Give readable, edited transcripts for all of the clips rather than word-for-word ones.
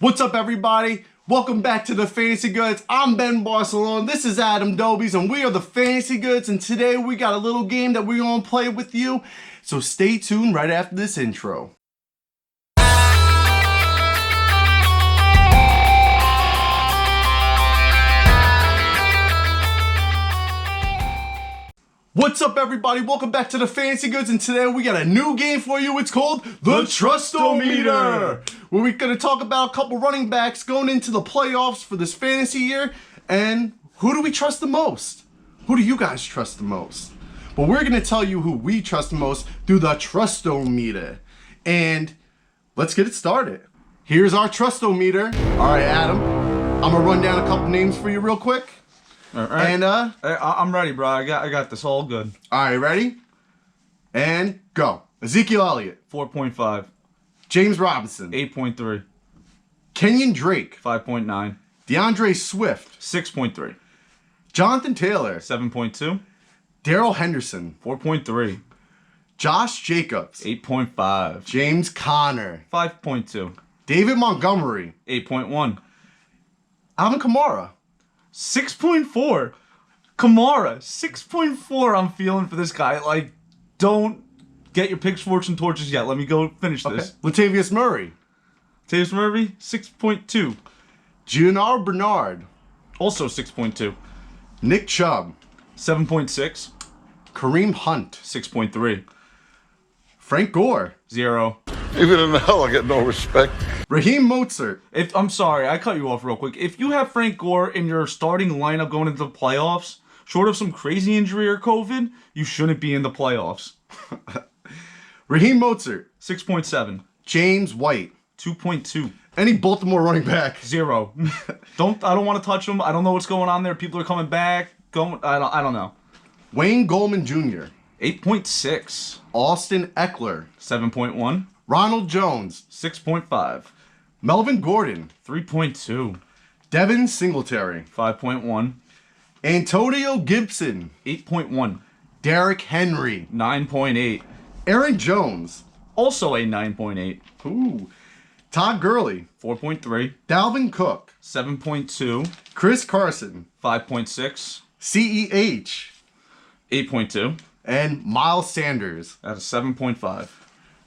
What's up, everybody? Welcome back to the Fantasy Goods. I'm Ben Barcelona. This is Adam Dobies, and we are the Fantasy Goods. And today we got a little game that we're gonna play with you. So stay tuned right after this intro. What's up, everybody? Welcome back to the Fantasy Goods, and today we got a new game for you. It's called the TrustOmeter, where we're going to talk about a couple running backs going into the playoffs for this fantasy year, and who do we trust the most? Who do you guys trust the most? But we're going to tell you who we trust the most through the TrustOmeter, and let's get it started. Here's our TrustOmeter. All right, Adam, I'm going to run down a couple names for you real quick. All right. And I'm ready, bro. I got this all good. All right, ready? And go. Ezekiel Elliott, 4.5. James Robinson, 8.3. Kenyon Drake, 5.9. DeAndre Swift, 6.3. Jonathan Taylor, 7.2. Darrell Henderson, 4.3. Josh Jacobs, 8.5. James Conner, 5.2. David Montgomery, 8.1. Alvin Kamara, 6.4. Kamara, 6.4. I'm feeling for this guy. Like, don't get your pitchforks and torches yet. Let me go finish this. Latavius Murray, Tavis Murphy, 6.2. Gionard Bernard, Also 6.2. Nick Chubb, 7.6. Kareem Hunt, 6.3. Frank Gore, 0. Even in hell, I get no respect. Raheem Mostert, I'm sorry, I cut you off real quick. If you have Frank Gore in your starting lineup going into the playoffs, short of some crazy injury or COVID, you shouldn't be in the playoffs. Raheem Mostert, 6.7. James White, 2.2. any Baltimore running back, 0. I don't want to touch him. I don't know what's going on there. People are coming back. I don't know. Wayne Goldman Jr., 8.6. Austin Eckler, 7.1. Ronald Jones, 6.5. Melvin Gordon, 3.2. Devin Singletary, 5.1. Antonio Gibson, 8.1. Derrick Henry, 9.8. Aaron Jones, Also a 9.8. ooh, Todd Gurley, 4.3. Dalvin Cook, 7.2. Chris Carson, 5.6. CEH, 8.2. and Miles Sanders. At a 7.5.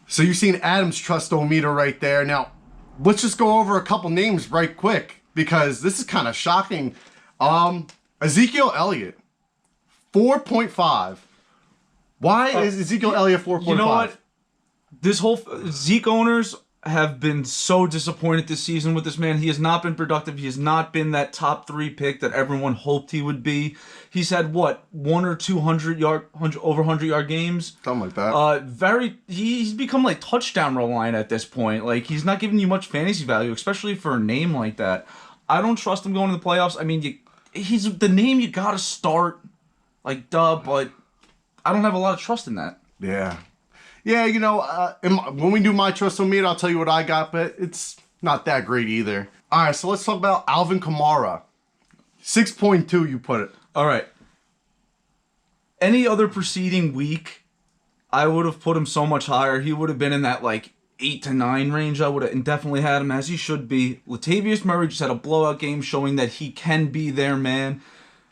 So you've seen Adam's TrustOmeter right there. Now, let's just go over a couple names right quick, because this is kind of shocking. Ezekiel Elliott, 4.5. Why is Ezekiel Elliott 4.5? You know what? This whole Zeke owners have been so disappointed this season with this man. He has not been productive. He has not been that top 3 pick that everyone hoped he would be. He's had what, 1 or 2 over 100-yard games. Something like that. He's become like touchdown reliant at this point. Like, he's not giving you much fantasy value, especially for a name like that. I don't trust him going to the playoffs. I mean, he's the name you gotta start, like, but I don't have a lot of trust in that. Yeah. Yeah, you know, when we do my TrustOmeter, I'll tell you what I got, but it's not that great either. All right, so let's talk about Alvin Kamara. 6.2, you put it. All right. Any other preceding week, I would have put him so much higher. He would have been in that, like, 8 to 9 range. I would have definitely had him as he should be. Latavius Murray just had a blowout game showing that he can be their man.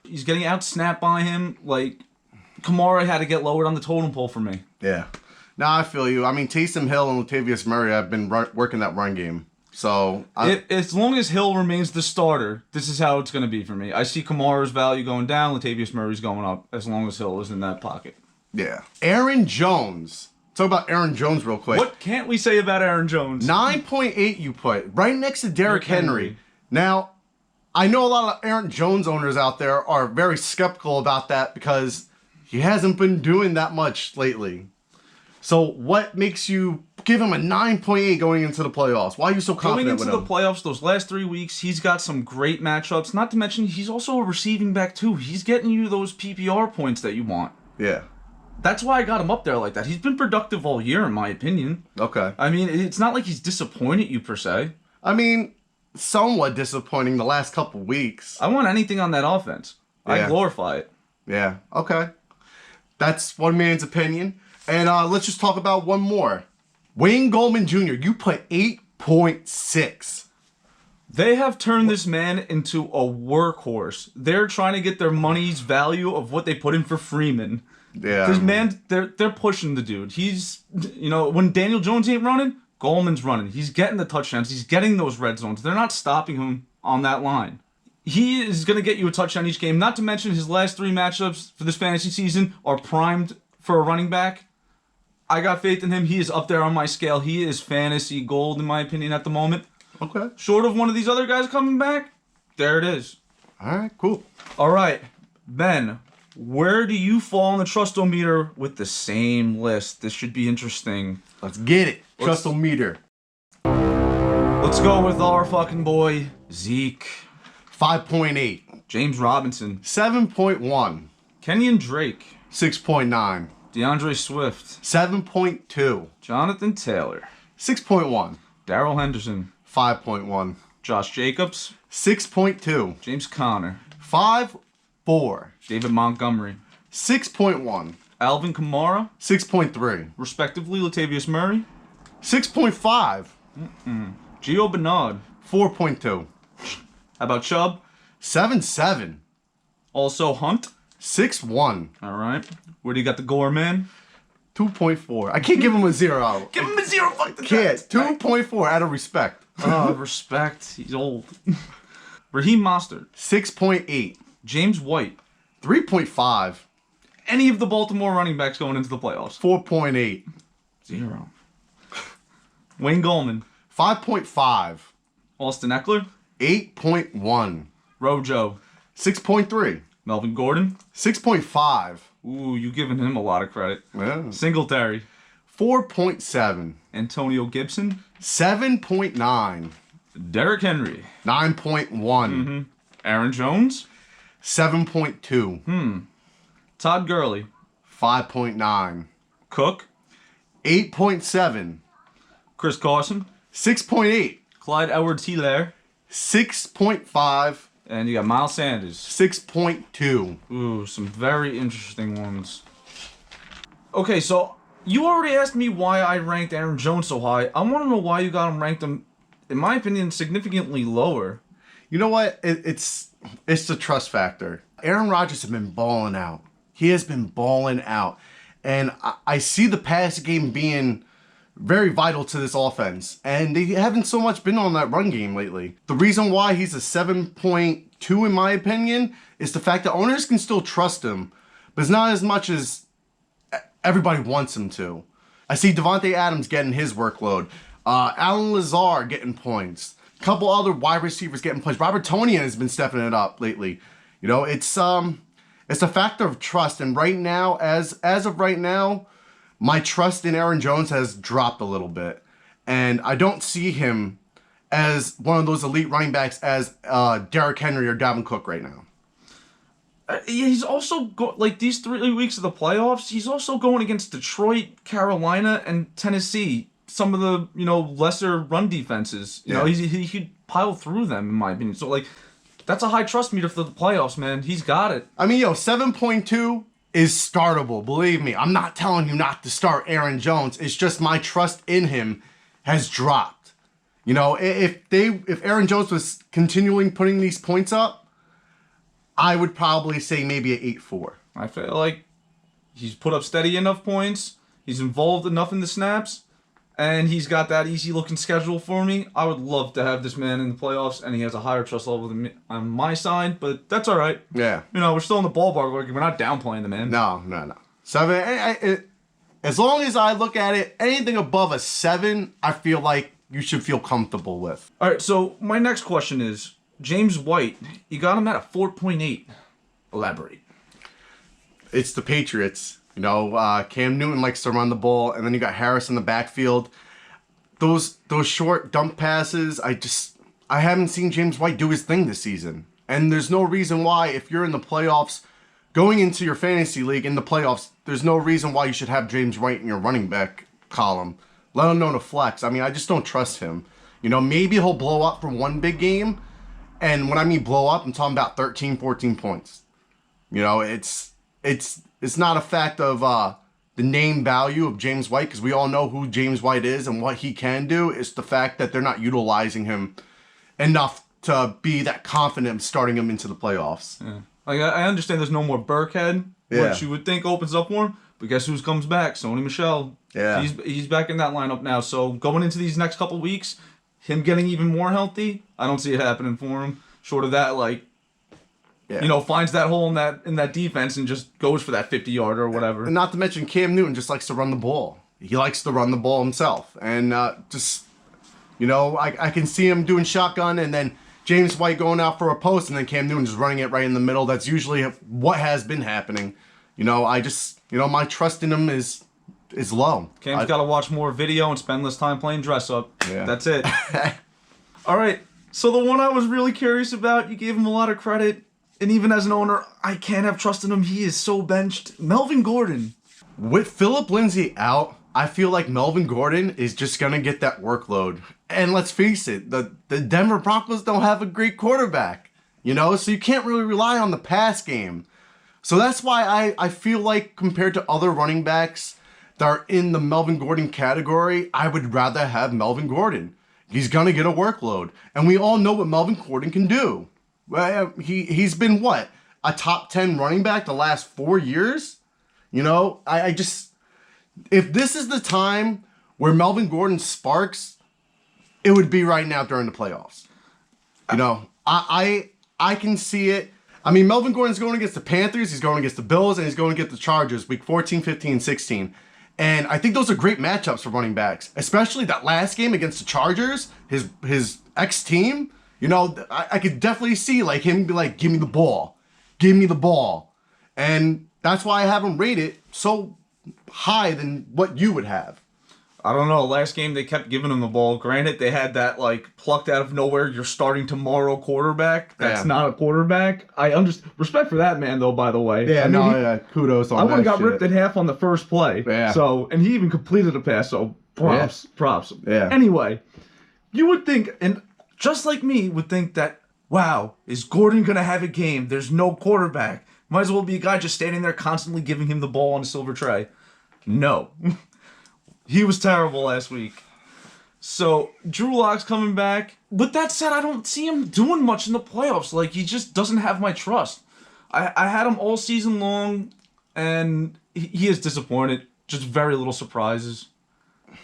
He's getting out-snapped by him. Like, Kamara had to get lowered on the totem pole for me. Yeah. Now I feel you. I mean, Taysom Hill and Latavius Murray have been working that run game. So as long as Hill remains the starter, this is how it's going to be for me. I see Kamara's value going down, Latavius Murray's going up, as long as Hill is in that pocket. Yeah. Aaron Jones. Talk about Aaron Jones real quick. What can't we say about Aaron Jones? 9.8 you put, right next to Derrick Henry. Now, I know a lot of Aaron Jones owners out there are very skeptical about that because he hasn't been doing that much lately. So what makes you give him a 9.8 going into the playoffs? Why are you so confident with him? Going into the playoffs, those last 3 weeks, he's got some great matchups. Not to mention, he's also a receiving back too. He's getting you those PPR points that you want. Yeah. That's why I got him up there like that. He's been productive all year, in my opinion. Okay. I mean, it's not like he's disappointed you, per se. I mean, somewhat disappointing the last couple weeks. I want anything on that offense. Yeah. I glorify it. Yeah. Okay. That's one man's opinion. And let's just talk about one more. Wayne Goldman Jr., you put 8.6. They have turned this man into a workhorse. They're trying to get their money's value of what they put in for Freeman. Yeah. Because, man, they're pushing the dude. He's, when Daniel Jones ain't running, Goldman's running. He's getting the touchdowns. He's getting those red zones. They're not stopping him on that line. He is going to get you a touchdown each game. Not to mention his last 3 matchups for this fantasy season are primed for a running back. I got faith in him. He is up there on my scale. He is fantasy gold, in my opinion, at the moment. Okay. Short of one of these other guys coming back, there it is. All right, cool. All right, Ben, where do you fall on the Trustometer with the same list? This should be interesting. Let's get it. Trustometer. Let's go with our fucking boy, Zeke. 5.8. James Robinson. 7.1. Kenyon Drake. 6.9. DeAndre Swift. 7.2. Jonathan Taylor. 6.1. Darrell Henderson. 5.1. Josh Jacobs. 6.2. James Conner. 5.4. David Montgomery. 6.1. Alvin Kamara. 6.3. Respectively, Latavius Murray. 6.5. Gio Bernard. 4.2. How about Chubb? 7.7. Also Hunt. 6.1. All right. Where do you got the Gore man? 2.4. I can't give him a 0. Give him a 0. Fuck the Can't. 2.4 out of respect. Respect. He's old. Raheem Mostert. 6.8. James White. 3.5. Any of the Baltimore running backs going into the playoffs? 4.8. 0. Wayne Gallman. 5.5. Austin Eckler. 8.1. Rojo. 6.3. Melvin Gordon. 6.5. Ooh, you giving him a lot of credit. Yeah. Singletary. 4.7. Antonio Gibson. 7.9. Derrick Henry. 9.1. Aaron Jones. 7.2. Todd Gurley. 5.9. Cook. 8.7. Chris Carson. 6.8. Clyde Edwards-Helaire. 6.5. And you got Miles Sanders. 6.2. Ooh, some very interesting ones. Okay, so you already asked me why I ranked Aaron Jones so high. I want to know why you got him ranked him, in my opinion, significantly lower. You know what? It's the trust factor. Aaron Rodgers has been balling out. He has been balling out. And I see the pass game being very vital to this offense. And they haven't so much been on that run game lately. The reason why he's a 7.2 in my opinion is the fact that owners can still trust him, but it's not as much as everybody wants him to. I see Devontae Adams getting his workload. Alan Lazard getting points. A couple other wide receivers getting points. Robert Tonyan has been stepping it up lately. You know, it's a factor of trust. And right now, as of right now, my trust in Aaron Jones has dropped a little bit. And I don't see him as one of those elite running backs as Derrick Henry or Dalvin Cook right now. He's also, these 3 weeks of the playoffs, he's also going against Detroit, Carolina, and Tennessee. Some of the, lesser run defenses. You know, he could pile through them, in my opinion. So, that's a high trust meter for the playoffs, man. He's got it. I mean, 7.2 is startable. Believe me, I'm not telling you not to start Aaron Jones. It's just my trust in him has dropped. You know, if Aaron Jones was continuing putting these points up, I would probably say maybe an 8.4. I feel like he's put up steady enough points. He's involved enough in the snaps. And he's got that easy-looking schedule for me. I would love to have this man in the playoffs, and he has a higher trust level than me on my side, but that's all right. Yeah. We're still in the ballpark. We're not downplaying the man. No. 7, as long as I look at it, anything above a 7, I feel like you should feel comfortable with. All right, so my next question is, James White, you got him at a 4.8. Elaborate. It's the Patriots. Cam Newton likes to run the ball, and then you got Harris in the backfield. Those short dump passes, I haven't seen James White do his thing this season. And there's no reason why, if you're in the playoffs, going into your fantasy league in the playoffs, there's no reason why you should have James White in your running back column, let alone a flex. I mean, I just don't trust him. Maybe he'll blow up for one big game, and when I mean blow up, I'm talking about 13, 14 points. It's not a fact of the name value of James White, because we all know who James White is and what he can do. It's the fact that they're not utilizing him enough to be that confident starting him into the playoffs. Yeah. Like, I understand there's no more Burkhead, which you would think opens up for him. But guess who's comes back? Sony Michel. Yeah. He's back in that lineup now. So going into these next couple weeks, him getting even more healthy, I don't see it happening for him. Short of that, like, finds that hole in that defense and just goes for that 50-yarder or whatever. And not to mention Cam Newton just likes to run the ball. He likes to run the ball himself. And I can see him doing shotgun and then James White going out for a post and then Cam Newton just running it right in the middle. That's usually what has been happening. My trust in him is low. Cam's got to watch more video and spend less time playing dress up. Yeah. That's it. All right. So the one I was really curious about, you gave him a lot of credit. And even as an owner, I can't have trust in him. He is so benched. Melvin Gordon. With Phillip Lindsay out, I feel like Melvin Gordon is just going to get that workload. And let's face it, the Denver Broncos don't have a great quarterback, so you can't really rely on the pass game. So that's why I feel like compared to other running backs that are in the Melvin Gordon category, I would rather have Melvin Gordon. He's going to get a workload. And we all know what Melvin Gordon can do. He's been what? A top 10 running back the last 4 years? If this is the time where Melvin Gordon sparks, it would be right now during the playoffs. I can see it. I mean, Melvin Gordon's going against the Panthers, he's going against the Bills, and he's going against the Chargers week 14, 15, 16. And I think those are great matchups for running backs, especially that last game against the Chargers, his ex-team. I could definitely see like him be like, give me the ball. Give me the ball. And that's why I have him rated so high than what you would have. I don't know. Last game, they kept giving him the ball. Granted, they had that, like, plucked out of nowhere, you're starting tomorrow quarterback. That's not a quarterback. I understand. Respect for that man, though, by the way. Yeah, kudos on that. I would have got ripped in half on the first play. Yeah. So, and he even completed a pass, so props. Yeah. Anyway, you would think, and just like me, would think that, wow, is Gordon going to have a game? There's no quarterback. Might as well be a guy just standing there constantly giving him the ball on a silver tray. No. He was terrible last week. So, Drew Lock's coming back. With that said, I don't see him doing much in the playoffs. Like, he just doesn't have my trust. I had him all season long, and he is disappointed. Just very little surprises.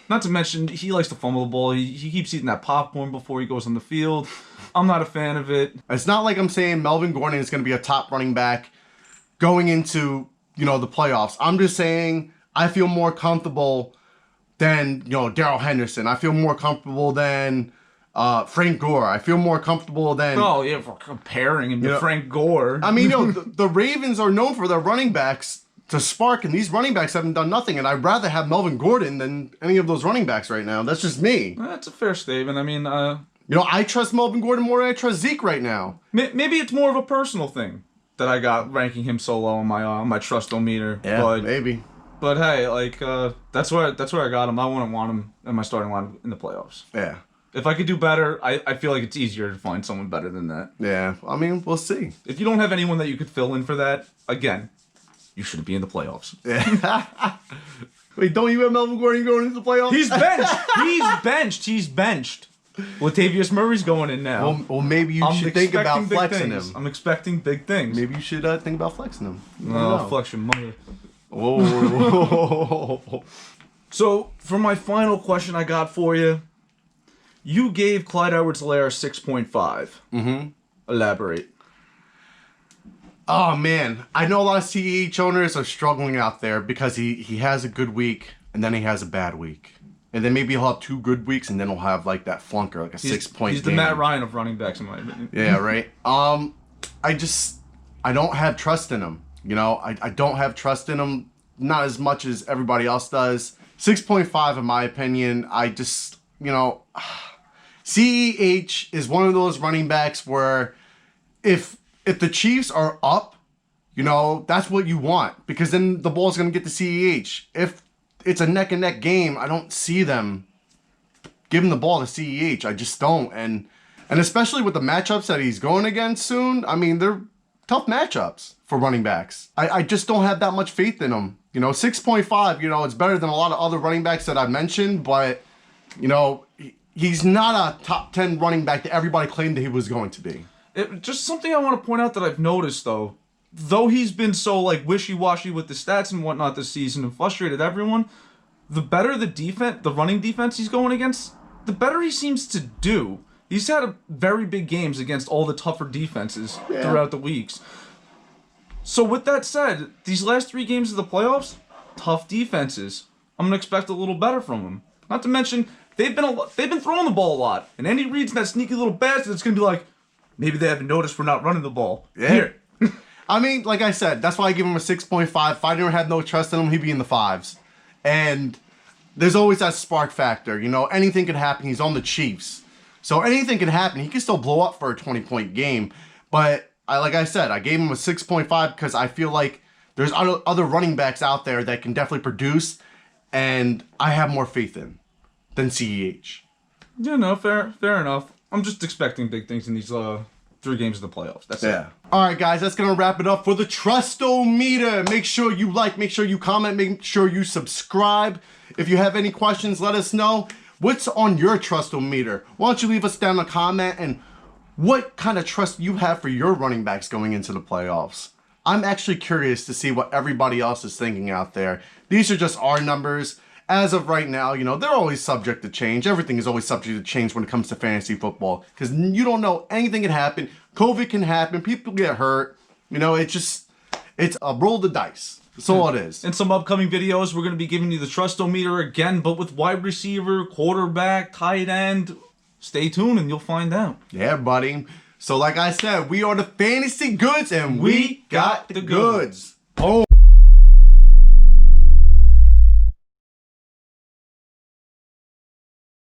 Not to mention, he likes to fumble the ball. He keeps eating that popcorn before he goes on the field. I'm not a fan of it. It's not like I'm saying Melvin Gordon is going to be a top running back going into, the playoffs. I'm just saying I feel more comfortable than, Darrell Henderson. I feel more comfortable than Frank Gore. I feel more comfortable than... Oh, yeah, for comparing him to Frank Gore. I mean, the Ravens are known for their running backs to spark, and these running backs haven't done nothing, and I'd rather have Melvin Gordon than any of those running backs right now. That's just me. That's a fair statement. I mean... I trust Melvin Gordon more than I trust Zeke right now. Maybe it's more of a personal thing that I got ranking him so low on my TrustOmeter. Yeah, maybe. But hey, like that's where I got him. I wouldn't want him in my starting line in the playoffs. Yeah. If I could do better, I feel like it's easier to find someone better than that. Yeah. I mean, we'll see. If you don't have anyone that you could fill in for that, again, you shouldn't be in the playoffs. Yeah. Wait, don't you have Melvin Gordon going into the playoffs? He's benched. He's benched. Latavius Murray's going in now. Well, maybe you should think about flexing him. I'm expecting big things. Maybe you should think about flexing him. No, flex your mother. Whoa. So, for my final question I got for you, you gave Clyde Edwards-Helaire 6.5. Mm-hmm. Elaborate. Oh, man. I know a lot of CEH owners are struggling out there because he has a good week and then he has a bad week. And then maybe he'll have 2 good weeks and then he'll have like that flunker, like a 6-point He's the game. Matt Ryan of running backs, in my opinion. Yeah, right. I don't have trust in him. I don't have trust in him, not as much as everybody else does. 6.5 in my opinion. CEH is one of those running backs where if the Chiefs are up, that's what you want because then the ball's going to get to CEH. If it's a neck and neck game, I don't see them giving the ball to CEH. I just don't. And especially with the matchups that he's going against soon, I mean, they're tough matchups for running backs. I just don't have that much faith in him. 6.5, it's better than a lot of other running backs that I've mentioned, but, he's not a top 10 running back that everybody claimed that he was going to be. Just something I want to point out that I've noticed, though he's been so like wishy-washy with the stats and whatnot this season and frustrated everyone, the better the running defense he's going against, the better he seems to do. He's had very big games against all the tougher defenses throughout the weeks. So with that said, these last 3 games of the playoffs, tough defenses. I'm gonna expect a little better from him. Not to mention they've been throwing the ball a lot, and Andy Reid's that sneaky little bastard that's gonna be like, maybe they haven't noticed we're not running the ball. Yeah. Here. I mean, like I said, that's why I give him a 6.5. If I didn't have no trust in him, he'd be in the 5s. And there's always that spark factor. You know, anything could happen. He's on the Chiefs. So anything could happen. He could still blow up for a 20-point game. But like I said, I gave him a 6.5 because I feel like there's other running backs out there that can definitely produce. And I have more faith in than CEH. Yeah, no, fair enough. I'm just expecting big things in these 3 games of the playoffs. That's it. Alright guys, that's going to wrap it up for the TrustOmeter. Make sure you like, make sure you comment, make sure you subscribe. If you have any questions, let us know. What's on your TrustOmeter? Why don't you leave us down a comment and what kind of trust you have for your running backs going into the playoffs. I'm actually curious to see what everybody else is thinking out there. These are just our numbers. As of right now, you know, they're always subject to change. Everything is always subject to change when it comes to fantasy football because you don't know, anything can happen. COVID can happen. People get hurt. You know, it's a roll of the dice. That's all it is. In some upcoming videos, we're going to be giving you the TrustOmeter again, but with wide receiver, quarterback, tight end. Stay tuned and you'll find out. Yeah, buddy. So like I said, we are the Fantasy Goods and we got the goods. Boom.